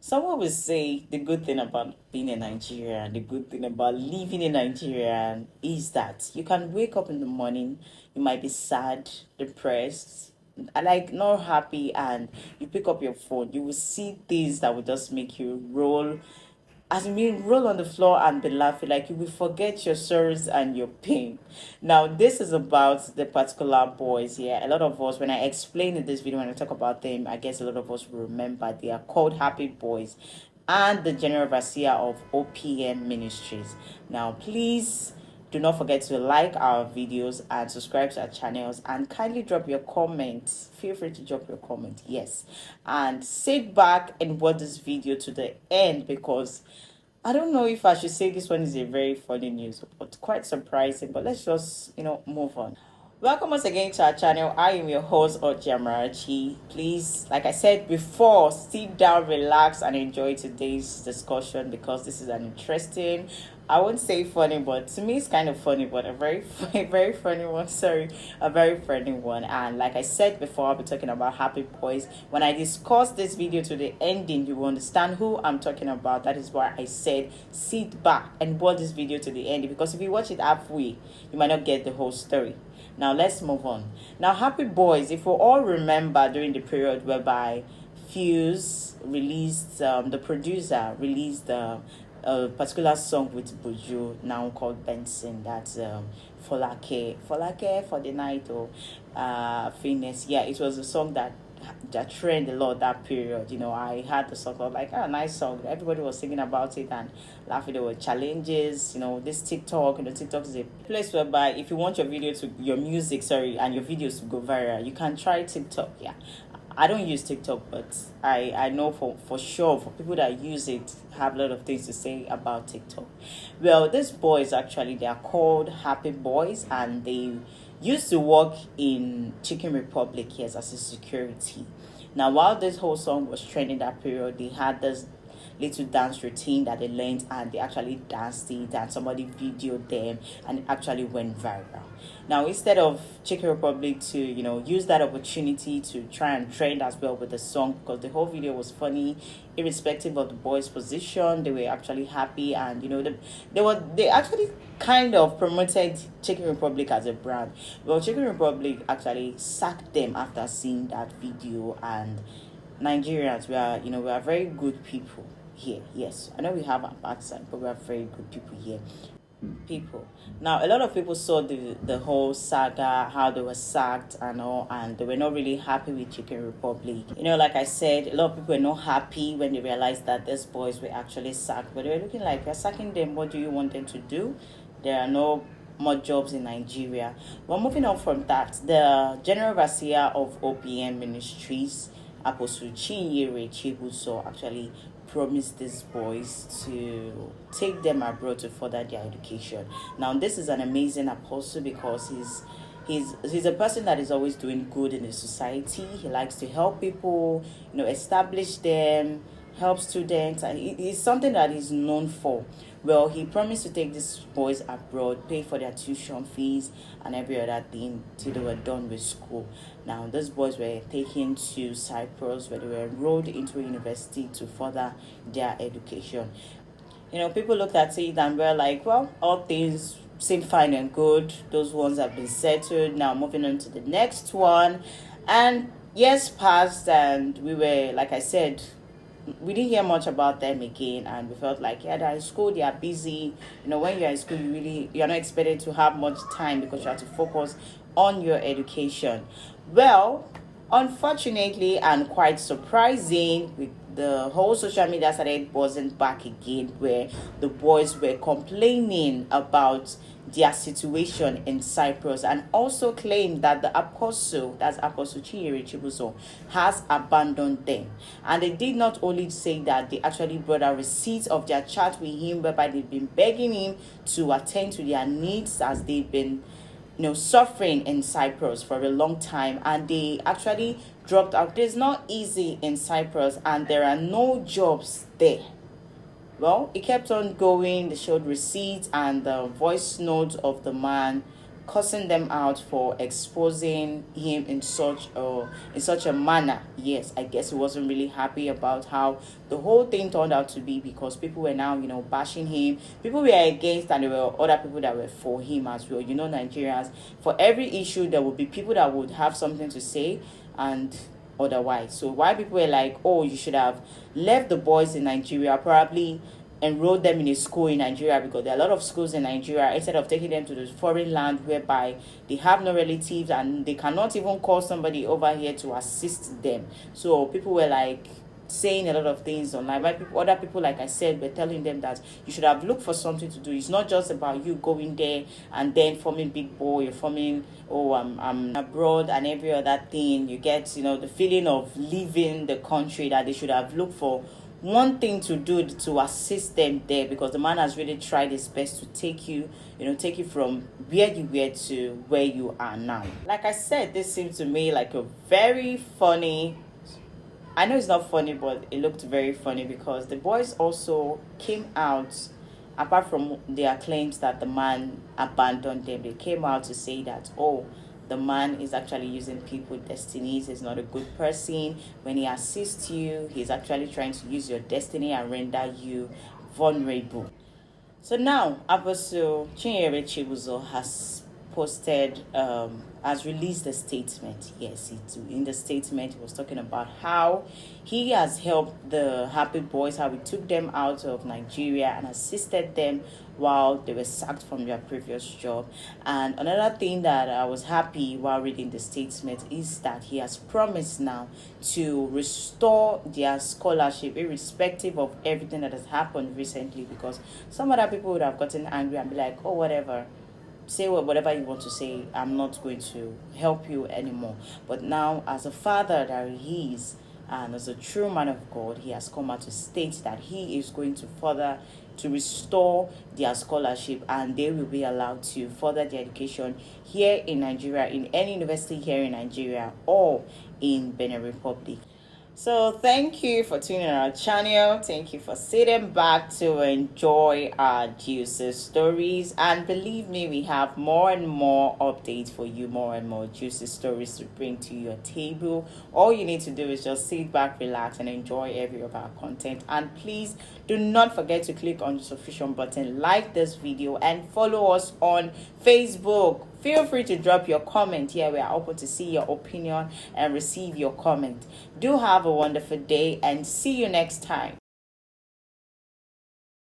Someone will say the good thing about being a Nigerian, the good thing about living in Nigeria is that you can wake up in the morning, you might be sad, depressed, like not happy, and you pick up your phone, you will see things that will just make you roll as you mean roll on the floor and be laughing, like you will forget your sorrows and your pain. Now this is about the particular boys here. A lot of us, when I explain in this video, when I talk about them, I guess a lot of us will remember they are called Happy Boys and the general overseer of OPM Ministries. Now please do not forget to like our videos and subscribe to our channels, and kindly drop your comments. Feel free to drop your comment, yes, and sit back and watch this video to the end, because I don't know if I should say this one is a very funny news, but quite surprising. But let's just move on. Welcome once again to our channel. I am your host, Chinyere. Please, like I said before, sit down, relax, and enjoy today's discussion, because this is an interesting, I won't say funny, but to me it's kind of funny, but a very very funny one. Sorry, a very funny one. And like I said before, I'll be talking about Happy Boys. When I discuss this video to the ending, you will understand who I'm talking about. That is why I said sit back and watch this video to the end, because if you watch it halfway, you might not get the whole story. Now let's move on. Now Happy Boys, if we all remember, during the period whereby pheelz released, the producer released a particular song with Buju, now called Bnxn, that's Folake for the night, or Fitness. Yeah, it was a song that trend a lot that period. I had the song, I was like, oh, nice song, everybody was singing about it and laughing. There were challenges. This TikTok, TikTok is a place whereby if you want your music, and your videos to go viral, you can try TikTok. Yeah, I don't use TikTok, but I know for sure, for people that use it, have a lot of things to say about TikTok. Well, these boys, actually, they are called Happy Boys, and they used to work in Chinyere Republic, yes, as a security. Now, while this whole song was trending that period, they had this little dance routine that they learned, and they actually danced it, and somebody videoed them, and it actually went viral. Now, instead of Chinyere Republic to use that opportunity to try and trend as well with the song, because the whole video was funny, irrespective of the boys' position, they were actually happy, and they actually kind of promoted Chinyere Republic as a brand. Well, Chinyere Republic actually sacked them after seeing that video. And Nigerians, we are very good people here. Yes, I know we have a bad side, but we are very good people here. Now, a lot of people saw the whole saga, how they were sacked and all, and they were not really happy with Chinyere Republic. Like I said, a lot of people were not happy when they realized that these boys were actually sacked. But they were looking like, you're sacking them, what do you want them to do? There are no more jobs in Nigeria. Well, moving on from that, the general overseer of OPM Ministries, Apostle Chinyere Chibuzor, actually promised these boys to take them abroad to further their education. Now, this is an amazing apostle, because he's a person that is always doing good in the society. He likes to help people, establish them, help students, and it's something that he's known for. Well, he promised to take these boys abroad, pay for their tuition fees and every other thing till they were done with school. Now, these boys were taken to Cyprus, where they were enrolled into a university to further their education. People looked at it and were like, well, all things seem fine and good. Those ones have been settled. Now, moving on to the next one. And years passed, and we were, like I said, we didn't hear much about them again, and we felt like, yeah, they're in school, they are busy. When you're in school, you're not expected to have much time, because you have to focus on your education. Well, unfortunately, and quite surprising, with the whole social media started buzzing back again, where the boys were complaining about their situation in Cyprus, and also claimed that the apostle, that's Apostle Chinyere Chibuzor, has abandoned them. And they did not only say that, they actually brought a receipt of their chat with him, whereby they've been begging him to attend to their needs, as they've been suffering in Cyprus for a long time, and they actually dropped out. It's not easy in Cyprus, and there are no jobs there. Well, it kept on going. They showed receipts and the voice notes of the man cussing them out for exposing him in such a manner. Yes, I guess he wasn't really happy about how the whole thing turned out to be, because people were now, bashing him. People were against, and there were other people that were for him as well. Nigerians, for every issue there would be people that would have something to say and otherwise. So why people were like, oh, you should have left the boys in Nigeria, probably enroll them in a school in Nigeria, because there are a lot of schools in Nigeria, instead of taking them to the foreign land whereby they have no relatives and they cannot even call somebody over here to assist them. So people were like saying a lot of things online. But other people, like I said, were telling them that you should have looked for something to do. It's not just about you going there and then forming big boy, you're forming, oh, I'm abroad and every other thing. You get, the feeling of leaving the country, that they should have looked for one thing to do to assist them there, because the man has really tried his best to take you from where you were to where you are now. Like I said, this seems to me like a very funny, I know it's not funny, but it looked very funny, because the boys also came out, apart from their claims that the man abandoned them, they came out to say that, oh, the man is actually using people destinies. He's not a good person. When he assists you, he's actually trying to use your destiny and render you vulnerable. So now, Apostle Chinyere Chibuzor has released a statement. Yes, in the statement he was talking about how he has helped the Happie boys, how he took them out of Nigeria and assisted them while they were sacked from their previous job. And another thing that I was happy while reading the statement is that he has promised now to restore their scholarship, irrespective of everything that has happened recently, because some other people would have gotten angry and be like, oh, whatever, say whatever you want to say, I'm not going to help you anymore. But now, as a father that he is, and as a true man of God, he has come out to state that he is going to further to restore their scholarship, and they will be allowed to further their education here in Nigeria, in any university here in Nigeria or in Benin Republic. So thank you for tuning in our channel. Thank you for sitting back to enjoy our juicy stories. And believe me, we have more and more updates for you, more and more juicy stories to bring to your table. All you need to do is just sit back, relax, and enjoy every of our content. And please do not forget to click on the subscription button, like this video, and follow us on Facebook. Feel free to drop your comment here. We are open to see your opinion and receive your comment. Do have a wonderful day, and see you next time.